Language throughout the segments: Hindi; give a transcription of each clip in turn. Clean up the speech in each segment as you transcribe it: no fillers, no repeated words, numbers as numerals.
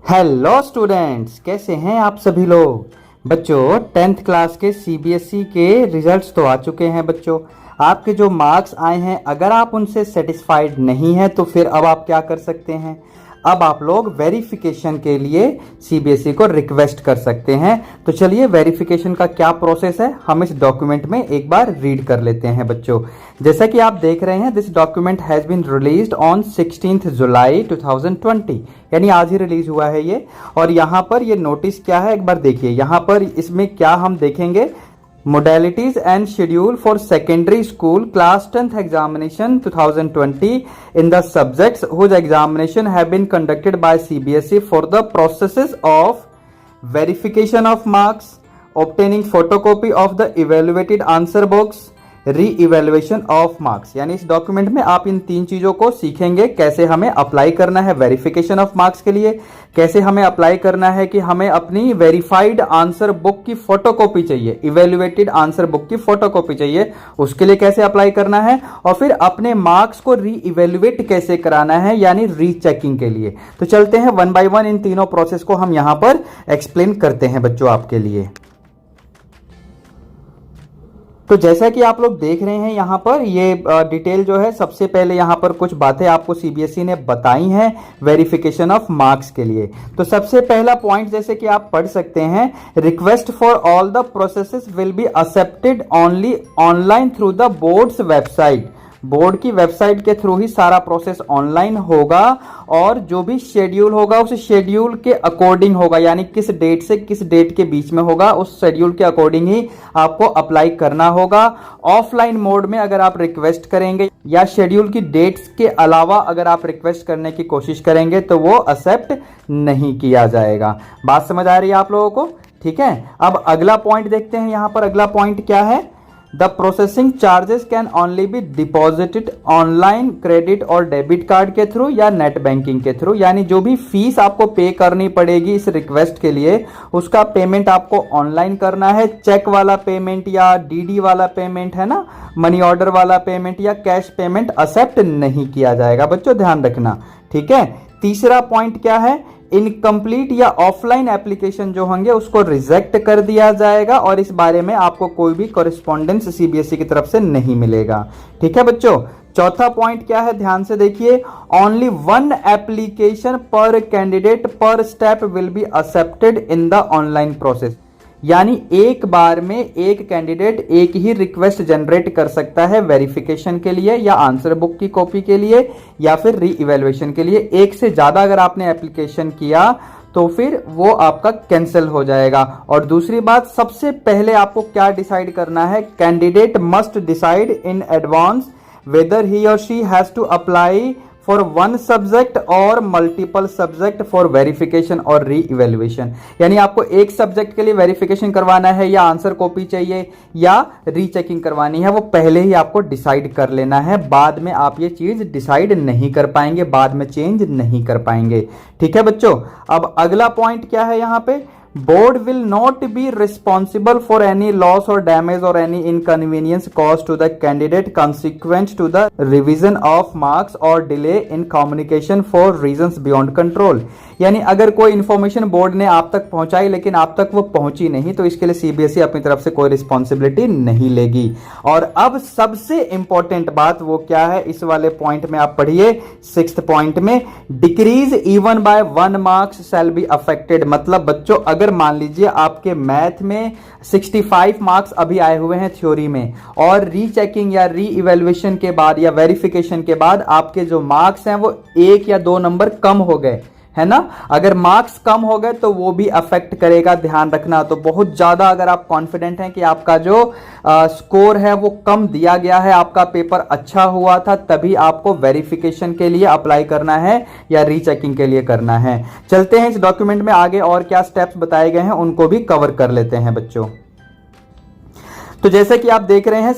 हेलो स्टूडेंट्स, कैसे हैं आप सभी लोग। बच्चों 10th क्लास के सीबीएसई के रिजल्ट्स तो आ चुके हैं। बच्चों आपके जो मार्क्स आए हैं, अगर आप उनसे सेटिस्फाइड नहीं हैं तो फिर अब आप क्या कर सकते हैं। अब आप लोग वेरिफिकेशन के लिए सीबीएसई को रिक्वेस्ट कर सकते हैं। तो चलिए वेरिफिकेशन का क्या प्रोसेस है हम इस डॉक्यूमेंट में एक बार रीड कर लेते हैं। बच्चों जैसा कि आप देख रहे हैं, this document has been released on 16 July 2020, यानी आज ही रिलीज हुआ है ये। और यहाँ पर ये नोटिस क्या है एक बार देखिए। यहाँ पर इसमें क्या हम देखेंगे, modalities and schedule for secondary school class 10th examination 2020 in the subjects whose examination have been conducted by CBSE for the processes of verification of marks, obtaining photocopy of the evaluated answer books, reevaluation of marks. यानी इस डॉक्यूमेंट में आप इन तीन चीजों को सीखेंगे, कैसे हमें अप्लाई करना है वेरिफिकेशन ऑफ मार्क्स के लिए, कैसे हमें अप्लाई करना है कि हमें अपनी वेरीफाइड आंसर बुक की फोटोकॉपी चाहिए, इवेल्युएटेड आंसर बुक की फोटोकॉपी चाहिए, उसके लिए कैसे अप्लाई करना है, और फिर अपने मार्क्स को री-इवेल्युएट कैसे कराना है, यानी रीचेकिंग के लिए। तो चलते हैं वन बाय वन इन तीनों प्रोसेस को हम यहां पर एक्सप्लेन करते हैं बच्चों आपके लिए। तो जैसा कि आप लोग देख रहे हैं यहाँ पर ये डिटेल जो है, सबसे पहले यहाँ पर कुछ बातें आपको सीबीएसई ने बताई हैं वेरिफिकेशन ऑफ मार्क्स के लिए। तो सबसे पहला पॉइंट जैसे कि आप पढ़ सकते हैं, request for all the processes will be accepted only online through the boards website. Board की वेबसाइट के थ्रू ही सारा प्रोसेस ऑनलाइन होगा, और जो भी शेड्यूल होगा उस शेड्यूल के अकॉर्डिंग होगा, यानी किस डेट से किस डेट के बीच में होगा उस शेड्यूल के अकॉर्डिंग ही आपको अप्लाई करना होगा। ऑफलाइन मोड में अगर आप रिक्वेस्ट करेंगे या शेड्यूल की डेट्स के अलावा अगर आप रिक्वेस्ट करने की कोशिश करेंगे तो वो एक्सेप्ट नहीं किया जाएगा। बात समझ आ रही है आप लोगों को? ठीक है, अब अगला पॉइंट देखते हैं। यहां पर अगला पॉइंट क्या है, the processing charges can only be deposited online credit और डेबिट कार्ड के थ्रू या नेट बैंकिंग के थ्रू। यानी जो भी फीस आपको पे करनी पड़ेगी इस रिक्वेस्ट के लिए, उसका पेमेंट आपको ऑनलाइन करना है। चेक वाला पेमेंट या डीडी वाला पेमेंट है ना, मनी ऑर्डर वाला पेमेंट या कैश पेमेंट एक्सेप्ट नहीं किया जाएगा। बच्चों ध्यान रखना, ठीक है। तीसरा पॉइंट क्या है, इनकम्प्लीट या ऑफलाइन एप्लीकेशन जो होंगे उसको रिजेक्ट कर दिया जाएगा, और इस बारे में आपको कोई भी कॉरेस्पॉन्डेंस सीबीएसई की तरफ से नहीं मिलेगा। ठीक है बच्चों। चौथा पॉइंट क्या है, ध्यान से देखिए, ओनली वन एप्लीकेशन पर कैंडिडेट पर step will be accepted in the online process. यानी एक बार में एक कैंडिडेट एक ही रिक्वेस्ट जनरेट कर सकता है वेरिफिकेशन के लिए या आंसर बुक की कॉपी के लिए या फिर री इवेल्युएशन के लिए। एक से ज्यादा अगर आपने एप्लीकेशन किया तो फिर वो आपका कैंसिल हो जाएगा। और दूसरी बात, सबसे पहले आपको क्या डिसाइड करना है, candidate must decide in advance whether he और she has to apply for one subject और मल्टीपल सब्जेक्ट फॉर वेरिफिकेशन और री इवेल्युएशन। यानी आपको एक सब्जेक्ट के लिए वेरिफिकेशन करवाना है या आंसर कॉपी चाहिए या रीचेकिंग करवानी है, वो पहले ही आपको डिसाइड कर लेना है। बाद में आप ये चीज डिसाइड नहीं कर पाएंगे, बाद में चेंज नहीं कर पाएंगे। ठीक है बच्चों। अब अगला पॉइंट क्या है यहाँ पे, board will not be responsible for any loss और डैमेज और any inconvenience cause to the candidate consequent to the revision of marks और delay in communication for reasons beyond control. यानी अगर कोई इंफॉर्मेशन बोर्ड ने आप तक पहुंचाई लेकिन आप तक वो पहुंची नहीं, तो इसके लिए सीबीएसई अपनी तरफ से कोई रिस्पॉन्सिबिलिटी नहीं लेगी। और अब सबसे इंपॉर्टेंट बात वो क्या है, इस वाले पॉइंट में आप पढ़िए, 6th पॉइंट में, decrease even bye 1 marks shall be affected. मतलब बच्चों अगर मान लीजिए आपके मैथ में 65 मार्क्स अभी आए हुए हैं थ्योरी में, और रीचेकिंग या री इवेल्युएशन के बाद या वेरिफिकेशन के बाद आपके जो मार्क्स हैं वो 1 या 2 नंबर कम हो गए, है ना। अगर मार्क्स कम हो गए तो वो भी अफेक्ट करेगा, ध्यान रखना। तो बहुत ज्यादा अगर आप कॉन्फिडेंट हैं कि आपका जो स्कोर है वो कम दिया गया है, आपका पेपर अच्छा हुआ था, तभी आपको वेरिफिकेशन के लिए अप्लाई करना है या रीचेकिंग के लिए करना है। चलते हैं इस डॉक्यूमेंट में आगे और क्या स्टेप्स बताए गए हैं उनको भी कवर कर लेते हैं बच्चों। तो जैसे कि आप देख रहे हैं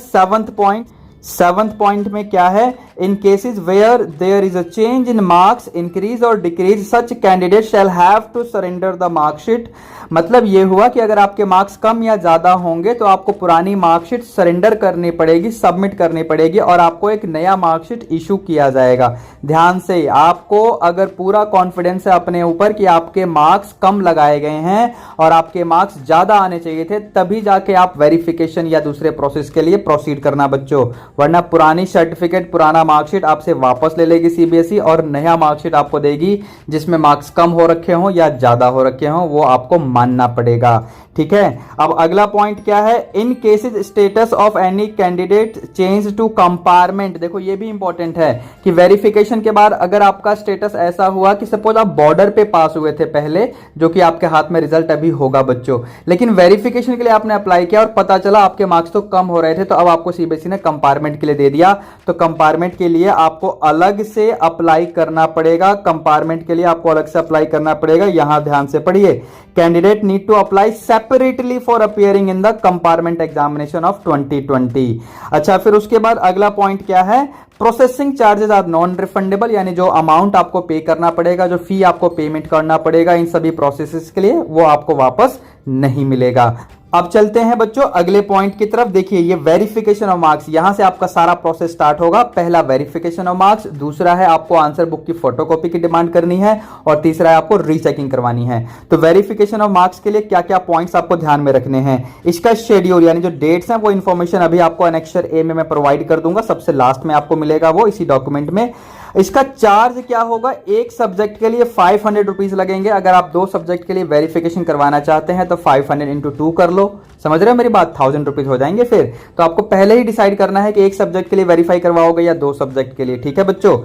7th पॉइंट में क्या है, In cases where there is a change in marks, increase or decrease, such candidate shall have to surrender the mark sheet. मतलब ये हुआ कि अगर आपके मार्क्स कम या ज्यादा होंगे तो आपको पुरानी मार्कशीट सरेंडर करनी पड़ेगी, सबमिट करनी पड़ेगी और आपको एक नया मार्कशीट इशू किया जाएगा। ध्यान से, आपको अगर पूरा कॉन्फिडेंस है अपने ऊपर कि आपके मार्क्स कम लगाए गए हैं और आपके मार्क्स ज्यादा आने चाहिए थे, तभी जाके आप वेरिफिकेशन या दूसरे प्रोसेस के लिए प्रोसीड करना बच्चों, वरना पुरानी सर्टिफिकेट, पुराना मार्कशीट आपसे वापस ले लेगी सीबीएसई और नया मार्कशीट आपको देगी जिसमें मार्क्स कम हो रखे हों या ज्यादा हो रखे हों, वो आपको मानना पड़ेगा। ठीक है, अब अगला पॉइंट क्या है, in cases status of any candidate change to compartment. देखो ये भी इंपॉर्टेंट है कि वेरिफिकेशन के बाद अगर आपका स्टेटस ऐसा हुआ कि सपोज आप बॉर्डर पे पास हुए थे पहले, जो कि आपके हाथ में रिजल्ट अभी होगा बच्चों, लेकिन वेरिफिकेशन के लिए आपने अप्लाई किया और पता चला आपके मार्क्स तो कम हो रहे थे, तो अब आपको सीबीएसई ने कंपार्टमेंट के लिए दे दिया, तो कंपार्टमेंट के लिए आपको अलग से अप्लाई करना पड़ेगा। कंपार्टमेंट के लिए आपको अलग से अप्लाई करना पड़ेगा। यहां ध्यान से पढ़िए, candidate need to apply separately for appearing in the compartment examination of 2020। अच्छा, फिर उसके बाद अगला पॉइंट क्या है, processing charges are non refundable, यानी जो अमाउंट आपको पे करना पड़ेगा, जो फी आपको पेमेंट करना पड़ेगा इन सभी प्रोसेसेस के लिए, वो आपको वापस नहीं मिलेगा। अब चलते हैं बच्चों अगले पॉइंट की तरफ। देखिए ये वेरिफिकेशन ऑफ मार्क्स, यहां से आपका सारा प्रोसेस स्टार्ट होगा। पहला वेरिफिकेशन ऑफ मार्क्स, दूसरा है आपको आंसर बुक की फोटोकॉपी की डिमांड करनी है और तीसरा है आपको रीचेकिंग करवानी है। तो वेरिफिकेशन ऑफ मार्क्स के लिए क्या क्या पॉइंट्स आपको ध्यान में रखने हैं, इसका शेड्यूल यानी जो डेट्स हैं वो इन्फॉर्मेशन अभी आपको एनेक्सर ए में मैं प्रोवाइड कर दूंगा, सबसे लास्ट में आपको मिलेगा वो इसी डॉक्यूमेंट में। इसका चार्ज क्या होगा, एक सब्जेक्ट के लिए 500 रुपीज लगेंगे। अगर आप 2 सब्जेक्ट के लिए वेरिफिकेशन करवाना चाहते हैं तो 500 इंटू 2 कर लो, समझ रहे हो मेरी बात, 1000 रुपीज हो जाएंगे। फिर तो आपको पहले ही डिसाइड करना है कि एक सब्जेक्ट के लिए वेरीफाई करवाओगे या 2 सब्जेक्ट के लिए। ठीक है बच्चों,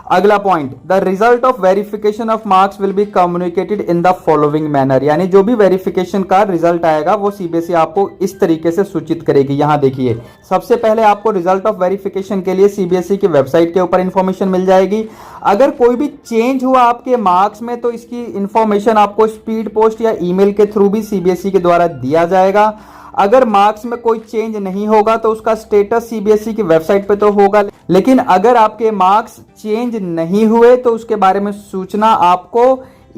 अगला point, the result of verification of marks will be communicated in the following manner, यानी जो भी वेरिफिकेशन का रिजल्ट आएगा वो सीबीएसई आपको इस तरीके से सूचित करेगी। यहां देखिए, सबसे पहले आपको रिजल्ट ऑफ वेरिफिकेशन के लिए सीबीएसई की वेबसाइट के ऊपर इंफॉर्मेशन मिल जाएगी। अगर कोई भी चेंज हुआ आपके मार्क्स में तो इसकी इंफॉर्मेशन आपको स्पीड पोस्ट या ईमेल के थ्रू भी सीबीएसई के द्वारा दिया जाएगा। अगर मार्क्स में कोई चेंज नहीं होगा तो उसका स्टेटस सीबीएसई की वेबसाइट पे तो होगा, लेकिन अगर आपके मार्क्स चेंज नहीं हुए तो उसके बारे में सूचना आपको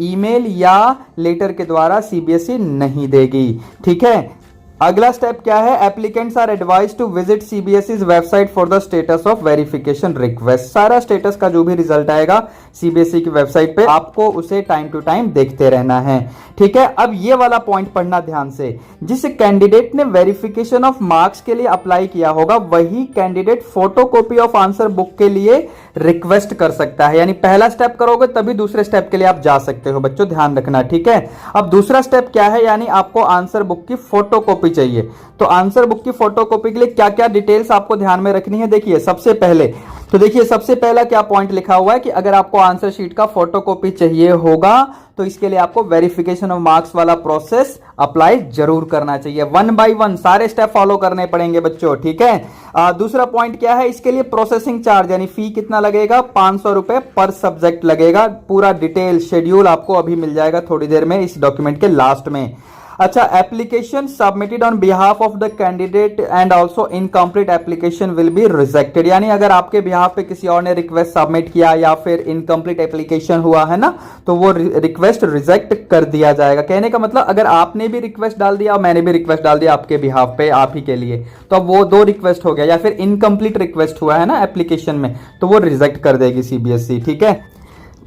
ईमेल या लेटर के द्वारा सीबीएसई नहीं देगी। ठीक है, अगला स्टेप क्या है, applicants are advise to visit CBSE's website for the status of verification request. सारा स्टेटस का जो भी रिजल्ट आएगा सीबीएसई की वेबसाइट पे आपको उसे टाइम टू टाइम देखते रहना है। ठीक है, अब ये वाला पॉइंट पढ़ना ध्यान से, जिस कैंडिडेट ने वेरिफिकेशन ऑफ मार्क्स के लिए अप्लाई किया होगा वही candidate photocopy of answer book के लिए रिक्वेस्ट कर सकता है। यानी पहला स्टेप करोगे तभी दूसरे स्टेप के लिए आप जा सकते हो बच्चों, ध्यान रखना। ठीक है, अब दूसरा स्टेप क्या है, यानी आपको आंसर बुक की फोटोकॉपी चाहिए। तो आंसर बुक की फोटोकॉपी के लिए क्या क्या डिटेल्स आपको ध्यान में रखनी है, देखिए सबसे पहला क्या पॉइंट लिखा हुआ है कि अगर आपको आंसर शीट का फोटोकॉपी चाहिए होगा तो इसके लिए आपको वेरिफिकेशन ऑफ मार्क्स वाला प्रोसेस अप्लाई जरूर करना चाहिए। 1 बाय 1 सारे स्टेप फॉलो करने पड़ेंगे बच्चों। ठीक है, दूसरा पॉइंट क्या है, इसके लिए प्रोसेसिंग चार्ज यानी फी कितना लगेगा, 500 रुपए पर सब्जेक्ट लगेगा। पूरा डिटेल शेड्यूल आपको अभी मिल जाएगा थोड़ी देर में इस डॉक्यूमेंट के लास्ट में। अच्छा, application submitted on behalf of the candidate and also incomplete application will be rejected, यानी अगर आपके बिहाफ पे किसी और ने रिक्वेस्ट सबमिट किया या फिर इनकम्प्लीट एप्लीकेशन हुआ है ना, तो वो रिक्वेस्ट रिजेक्ट कर दिया जाएगा। कहने का मतलब अगर आपने भी रिक्वेस्ट डाल दिया और मैंने भी रिक्वेस्ट डाल दिया आपके बिहाफ पे, आप ही के लिए, तो अब वो 2 रिक्वेस्ट हो गया, या फिर इनकम्प्लीट रिक्वेस्ट हुआ है ना एप्लीकेशन में, तो वो रिजेक्ट कर देगी सीबीएसई। ठीक है,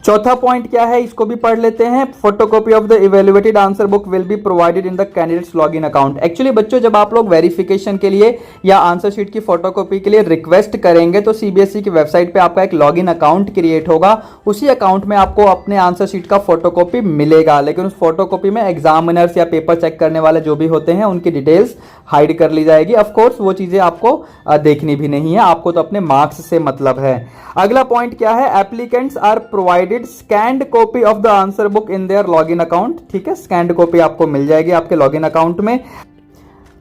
चौथा पॉइंट क्या है, इसको भी पढ़ लेते हैं। Photocopy of the evaluated answer book will be provided in the candidates login account. Actually बच्चों, जब आप लोग वेरिफिकेशन के लिए या आंसर शीट की फोटोकॉपी के लिए रिक्वेस्ट करेंगे तो सीबीएसई की वेबसाइट पे आपका एक लॉगिन अकाउंट क्रिएट होगा। उसी अकाउंट में आपको अपने आंसर शीट का फोटोकॉपी मिलेगा, लेकिन उस फोटोकॉपी में एग्जामिनर्स या पेपर चेक करने वाले जो भी होते हैं उनकी डिटेल्स हाइड कर ली जाएगी। ऑफकोर्स वो चीजें आपको देखनी भी नहीं है, आपको तो अपने मार्क्स से मतलब है। अगला पॉइंट क्या है, applicants are provided scanned copy of the answer book in their login account. ठीक है, स्कैन्ड कॉपी आपको मिल जाएगी आपके लॉगिन अकाउंट में।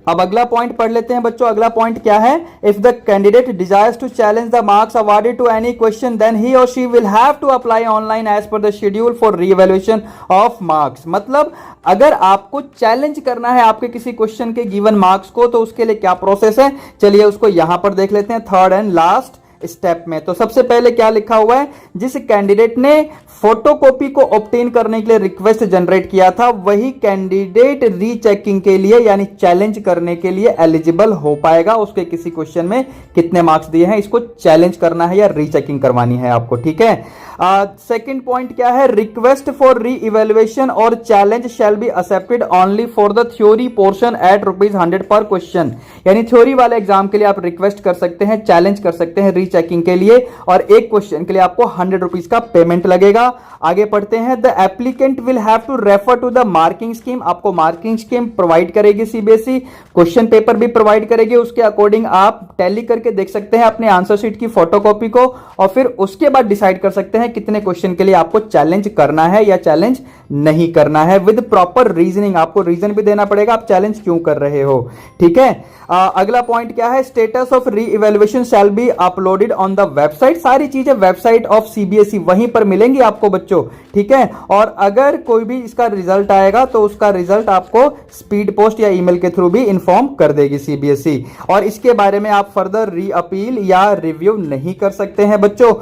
अब अगला पॉइंट पढ़ लेते हैं बच्चों। अगला पॉइंट क्या है, if the candidate desires to challenge the marks awarded to any question then he और she will have to apply online as per the schedule for reevaluation of marks. मतलब अगर आपको चैलेंज करना है आपके किसी क्वेश्चन के गिवन मार्क्स को तो उसके लिए क्या प्रोसेस है, चलिए उसको यहां पर देख लेते हैं। थर्ड एंड लास्ट, स्टेप में। तो सबसे पहले क्या लिखा हुआ है, जिस कैंडिडेट ने फोटोकॉपी को ऑब्टेन करने के लिए रिक्वेस्ट जनरेट किया था वही कैंडिडेट रीचेकिंग के लिए यानी चैलेंज करने के लिए एलिजिबल हो पाएगा। उसके किसी क्वेश्चन में कितने मार्क्स दिए हैं, इसको चैलेंज करना है या रीचेकिंग करवानी है आपको, ठीक है। सेकंड पॉइंट क्या है, रिक्वेस्ट फॉर री इवेल्युएशन और challenge shall be accepted only for the theory portion at ₹100 per question. यानी थ्योरी वाले एग्जाम के लिए आप रिक्वेस्ट कर सकते हैं, चैलेंज कर सकते हैं रीचेकिंग के लिए, और एक क्वेश्चन के लिए आपको ₹100 का पेमेंट लगेगा। आगे पढ़ते हैं, the applicant will have to refer to the marking scheme. आपको मार्किंग स्कीम प्रोवाइड करेगी सीबीएसई, क्वेश्चन पेपर भी प्रोवाइड करेगी, उसके अकॉर्डिंग आप टैली करके देख सकते हैं अपने आंसर शीट की फोटोकॉपी को, और फिर उसके बाद डिसाइड कर सकते हैं कितने क्वेश्चन के लिए आपको चैलेंज करना है या चैलेंज नहीं करना है, विद प्रॉपर रीजनिंग। आपको रीजन भी देना पड़ेगा आप चैलेंज क्यों कर रहे हो, ठीक है। अगला पॉइंट क्या है, status of re evaluation shall be uploaded on the website. सारी चीजें वेबसाइट ऑफ सीबीएसई वहीं पर मिलेंगी आपको बच्चों, ठीक है। और अगर कोई भी इसका रिजल्ट आएगा तो उसका रिजल्ट आपको स्पीड पोस्ट या ईमेल के थ्रू भी इंफॉर्म कर देगी सीबीएसई, और इसके बारे में आप फर्दर री अपील या रिव्यू नहीं कर सकते हैं बच्चों।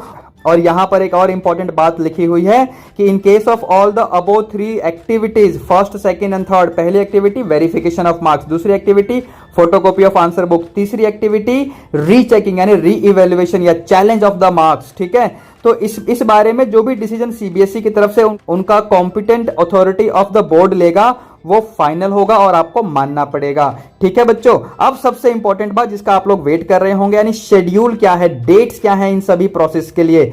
और यहां पर एक और इंपॉर्टेंट बात लिखी हुई है कि in case of all the above 3 activities, first second and third, पहली एक्टिविटी वेरिफिकेशन ऑफ मार्क्स, दूसरी activity photocopy of answer book, तीसरी एक्टिविटी रीचेकिंग यानी री इवेल्युएशन या चैलेंज ऑफ द मार्क्स, ठीक है। तो इस बारे में जो भी डिसीजन सीबीएसई की तरफ से उनका competent authority of the board लेगा वो फाइनल होगा और आपको मानना पड़ेगा, ठीक है बच्चों। अब सबसे इंपॉर्टेंट बात जिसका आप लोग वेट कर रहे होंगे, यानी शेड्यूल क्या है, डेट्स क्या है इन सभी प्रोसेस के लिए।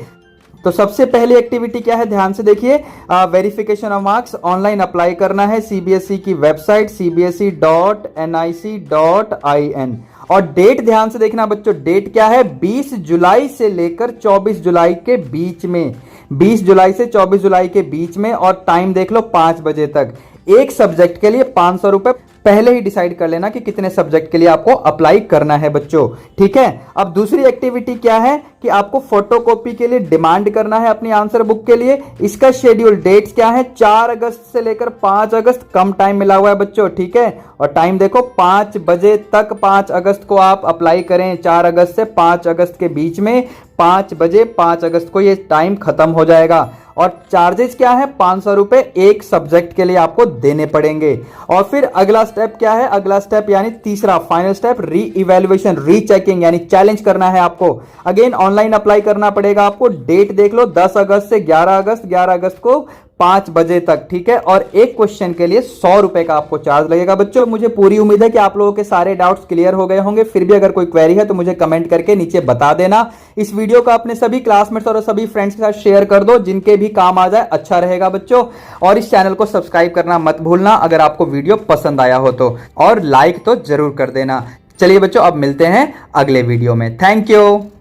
तो सबसे पहली एक्टिविटी क्या है, ध्यान से देखिए, verification of marks online apply करना है सीबीएसई की वेबसाइट cbse.nic.in, और डेट ध्यान से देखना बच्चों, डेट क्या है, 20 जुलाई से लेकर 24 जुलाई के बीच में, 20 जुलाई से 24 जुलाई के बीच में, और टाइम देख लो 5 बजे तक। एक सब्जेक्ट के लिए 500 रुपए पहले ही डिसाइड कर लेना कि कितने सब्जेक्ट के लिए आपको अप्लाई करना है बच्चों, ठीक है। अब दूसरी एक्टिविटी क्या है कि आपको फोटोकॉपी के लिए डिमांड करना है अपनी आंसर बुक के लिए। इसका शेड्यूल, डेट्स क्या है, 4 अगस्त से लेकर 5 अगस्त, कम टाइम मिला हुआ है बच्चों, ठीक है। और टाइम देखो 5 बजे तक 5 अगस्त को आप अप्लाई करें, 4 अगस्त से 5 अगस्त के बीच में 5 बजे 5 अगस्त को ये टाइम खत्म हो जाएगा। और चार्जेस क्या है, 500 रुपए एक सब्जेक्ट के लिए आपको देने पड़ेंगे। और फिर अगला स्टेप क्या है, अगला स्टेप यानी तीसरा final step, re evaluation, rechecking यानी चैलेंज करना है आपको। अगेन ऑनलाइन अप्लाई करना पड़ेगा आपको, डेट देख लो 10 अगस्त से 11 अगस्त, 11 अगस्त को 5 बजे तक, ठीक है। और एक क्वेश्चन के लिए 100 रुपए का आपको चार्ज लगेगा बच्चों। मुझे पूरी उम्मीद है कि आप लोगों के सारे डाउट्स क्लियर हो गए होंगे। फिर भी अगर कोई क्वेरी है तो मुझे कमेंट करके नीचे बता देना। इस वीडियो को अपने सभी क्लासमेट्स और सभी फ्रेंड्स के साथ शेयर कर दो, जिनके भी काम आ जाए, अच्छा रहेगा बच्चों। और इस चैनल को सब्सक्राइब करना मत भूलना अगर आपको वीडियो पसंद आया हो तो, और लाइक तो जरूर कर देना। चलिए बच्चों, अब मिलते हैं अगले वीडियो में। Thank you.